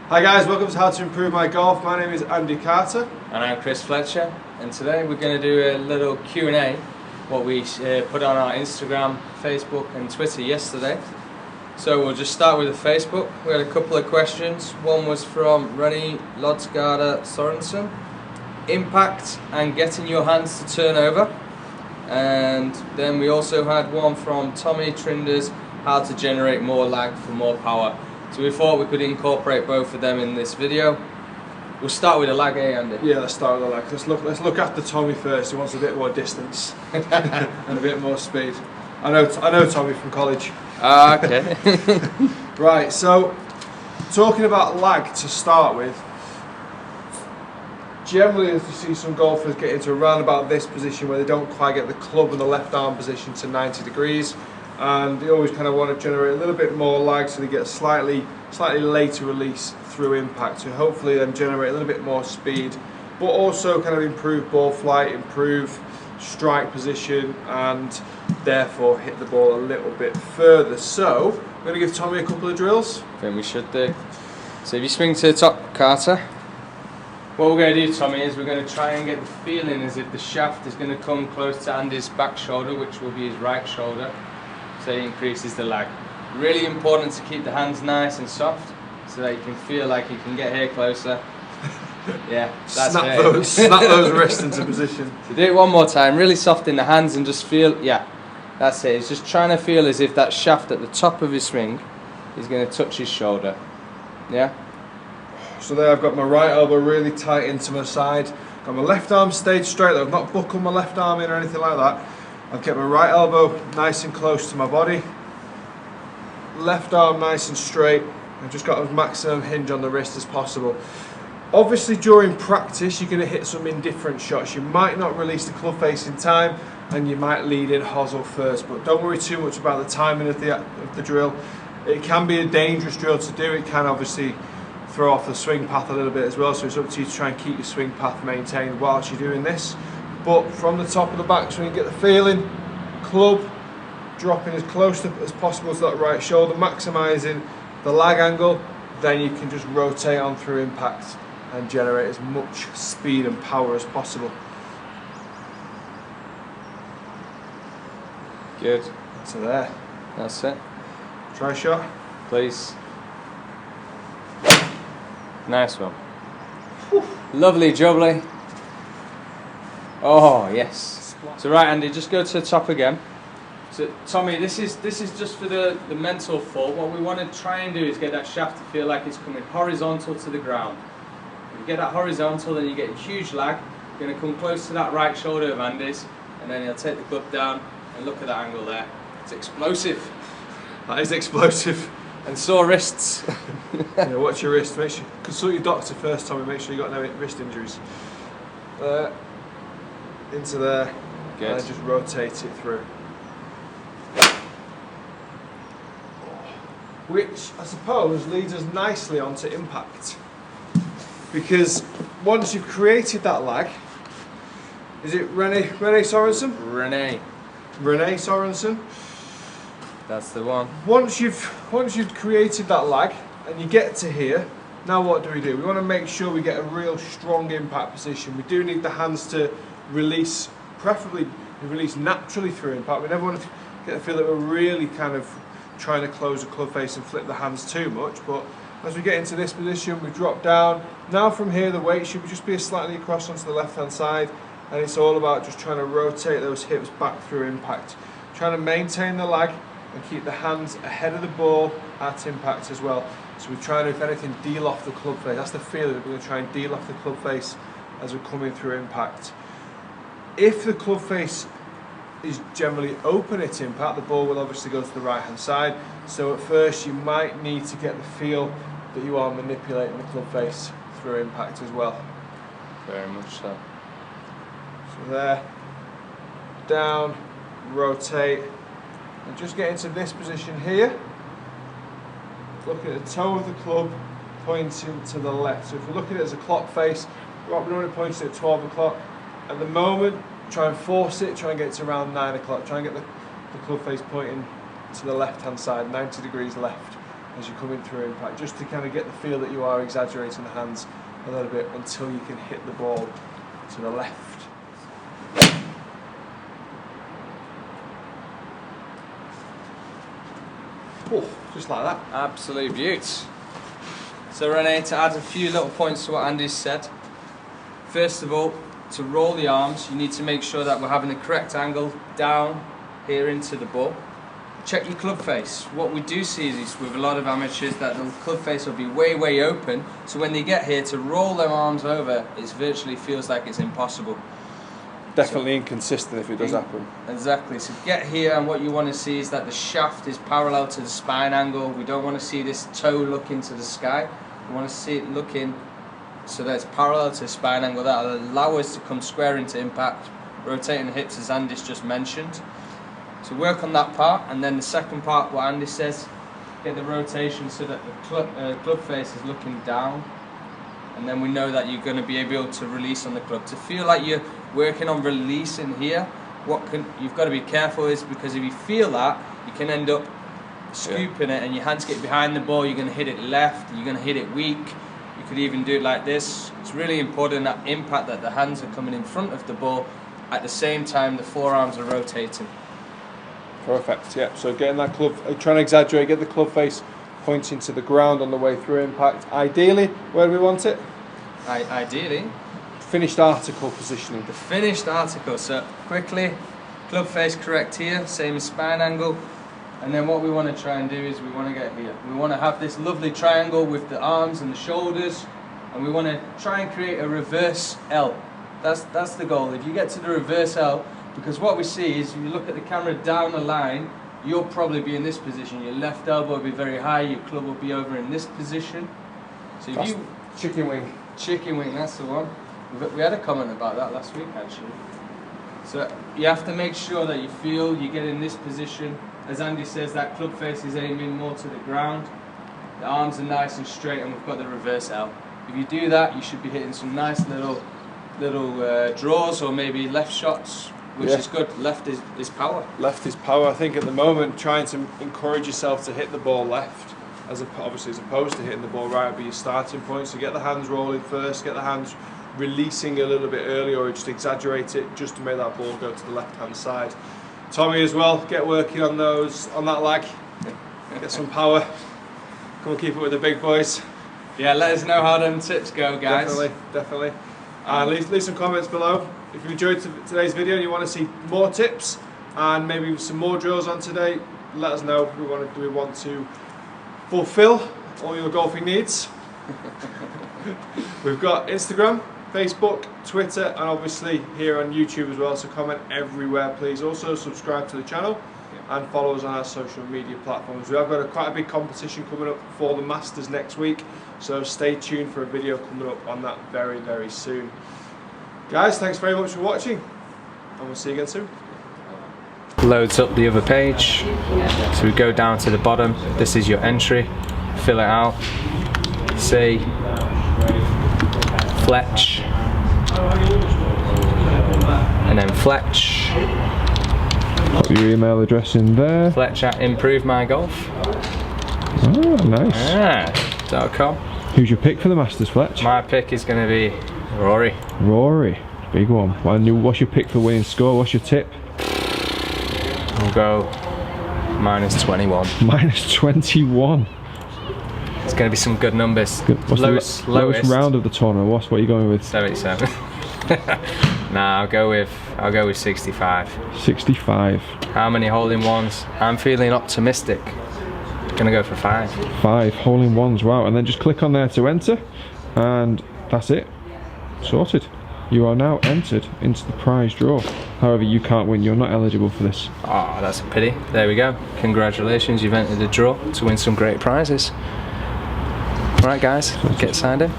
Hi guys, welcome to How to Improve My Golf. My name is Andy Carter. And I'm Chris Fletcher, and today we're going to do a little Q&A, what we put on our Instagram, Facebook and Twitter yesterday. So we'll just start with the Facebook. We had a couple of questions. One was from Rennie Lodsgarder Sorensen. Impact and getting your hands to turn over. And then we also had one from Tommy Trinders, how to generate more lag for more power. So we thought we could incorporate both of them in this video. We'll start with the lag, Andy? Yeah, let's start with the lag. Let's look after Tommy first. He wants a bit more distance and a bit more speed. I know Tommy from college. Okay. Right, so talking about lag to start with, generally as you see some golfers get into around about this position where they don't quite get the club and the left arm position to 90 degrees, and they always kind of want to generate a little bit more lag so they get a slightly later release through impact, to hopefully then generate a little bit more speed, but also kind of improve ball flight, improve strike position, and therefore hit the ball a little bit further. So I'm going to give Tommy a couple of drills. I think we should do. So if you swing to the top, Carter, what we're going to do, Tommy, is we're going to try and get the feeling as if the shaft is going to come close to Andy's back shoulder, which will be his right shoulder, so it increases the lag. Really important to keep the hands nice and soft so that you can feel like you can get here closer. Yeah, that's it. Snap those wrists into position. So do it one more time, really soft in the hands and just feel, yeah, that's it. It's just trying to feel as if that shaft at the top of his swing is going to touch his shoulder. Yeah? So there I've got my right elbow really tight into my side. Got my left arm stayed straight. I've not buckled my left arm in or anything like that. I've kept my right elbow nice and close to my body. Left arm nice and straight. I've just got as maximum hinge on the wrist as possible. Obviously during practice you're going to hit some indifferent shots. You might not release the club face in time and you might lead in hosel first, but don't worry too much about the timing of the drill. It can be a dangerous drill to do. It can obviously throw off the swing path a little bit as well, so it's up to you to try and keep your swing path maintained whilst you're doing this. But from the top of the backswing, get the feeling, club dropping as close as possible to that right shoulder, maximising the lag angle, then you can just rotate on through impact and generate as much speed and power as possible. Good. So there. That's it. Try a shot. Please. Nice one. Whew. Lovely jubbly. Oh yes. So right, Andy, just go to the top again. So Tommy, this is just for the mental fall. What we want to try and do is get that shaft to feel like it's coming horizontal to the ground. If you get that horizontal, then you get a huge lag. You're going to come close to that right shoulder of Andy's, and then he'll take the club down and look at that angle there. It's explosive. That is explosive. And sore wrists. Yeah, watch your wrist. Make sure consult your doctor first, Tommy. Make sure you got no wrist injuries. Into there. Good. And just rotate it through. Which I suppose leads us nicely onto impact, because once you've created that lag, is it Rennie Sorensen? Rennie Sorensen. That's the one. Once you've created that lag and you get to here, now what do? We want to make sure we get a real strong impact position. We do need the hands to release, preferably release naturally through impact. We never want to get the feel that we're really kind of trying to close the club face and flip the hands too much, but as we get into this position, we drop down. Now from here the weight should just be slightly across onto the left hand side, and it's all about just trying to rotate those hips back through impact, trying to maintain the lag and keep the hands ahead of the ball at impact as well. So we're trying to, if anything, deal off the club face. That's the feeling, that we're going to try and deal off the club face as we're coming through impact. If the club face is generally open at impact, the ball will obviously go to the right hand side, so at first you might need to get the feel that you are manipulating the club face through impact as well. Very much so. So there, down, rotate, and just get into this position here, looking at the toe of the club pointing to the left. So if we're looking at it as a clock face, we're normally pointing at 12 o'clock. At the moment, try and force it, try and get to around 9 o'clock. Try and get the club face pointing to the left hand side, 90 degrees left. as you're coming through impact, just to kind of get the feel that you are exaggerating the hands a little bit until you can hit the ball to the left. Oh, just like that. Absolute beaut. So Renee, to add a few little points to what Andy's said, first of all, to roll the arms, you need to make sure that we're having the correct angle down here into the ball. Check your club face. What we do see is with a lot of amateurs that the club face will be way open, so when they get here to roll their arms over, it virtually feels like it's impossible. Definitely inconsistent if it does happen. Exactly. So get here, and what you want to see is that the shaft is parallel to the spine angle. We don't want to see this toe looking to the sky. We want to see it looking so that it's parallel to the spine angle. That will allow us to come square into impact, rotating the hips as Andy's just mentioned. So work on that part, and then the second part, what Andy says, get the rotation so that the club face is looking down, and then we know that you're going to be able to release on the club. To feel like you're working on releasing here, you've got to be careful is because if you feel that, you can end up scooping it and your hands get behind the ball, you're going to hit it left, you're going to hit it weak, you could even do it like this. It's really important that impact that the hands are coming in front of the ball at the same time the forearms are rotating. Perfect, yeah. So getting that club, trying to exaggerate, get the club face pointing to the ground on the way through impact. Ideally, where do we want it? Ideally. Finished article positioning. The finished article, so quickly, club face correct here, same as spine angle. And then what we want to try and do is we want to get here. We want to have this lovely triangle with the arms and the shoulders, and we want to try and create a reverse L. That's the goal. If you get to the reverse L, because what we see is if you look at the camera down the line, you'll probably be in this position. Your left elbow will be very high, your club will be over in this position. So if you chicken wing. Chicken wing, that's the one. We had a comment about that last week actually. So you have to make sure that you feel you get in this position. As Andy says, that club face is aiming more to the ground. The arms are nice and straight, and we've got the reverse L. If you do that, you should be hitting some nice little draws or maybe left shots, which is good. Left is power. Left is power. I think at the moment, trying to encourage yourself to hit the ball left, obviously as opposed to hitting the ball right, would be your starting point. So get the hands rolling first, get the hands releasing a little bit early, or just exaggerate it just to make that ball go to the left hand side. Tommy as well, get working on that lag, get some power, come and keep it with the big boys. Yeah, let us know how them tips go, guys. Definitely. And leave some comments below. If you enjoyed today's video and you want to see more tips and maybe some more drills on today, let us know. We want to fulfill all your golfing needs. We've got Instagram, Facebook, Twitter, and obviously here on YouTube as well, so comment everywhere please. Also subscribe to the channel and follow us on our social media platforms. We have got quite a big competition coming up for the Masters next week, so stay tuned for a video coming up on that very soon. Guys, thanks very much for watching, and we'll see you again soon. Loads up the other page, so we go down to the bottom. This is your entry, fill it out, say Fletch, and then Fletch. Put your email address in there. Fletch at ImproveMyGolf. Oh, nice. .com. Who's your pick for the Masters, Fletch? My pick is going to be Rory. Rory, big one. What's your pick for winning score? What's your tip? We'll go -21. -21. It's going to be some good numbers. What's the lowest round of the tournament? What are you going with? 77. Nah, I'll go with 65. 65. How many hole-in-ones? I'm feeling optimistic. Gonna go for 5. 5 hole-in-ones. Wow! And then just click on there to enter, and that's it. Sorted. You are now entered into the prize draw. However, you can't win. You're not eligible for this. Oh, that's a pity. There we go. Congratulations, you've entered the draw to win some great prizes. Alright guys, get signed in.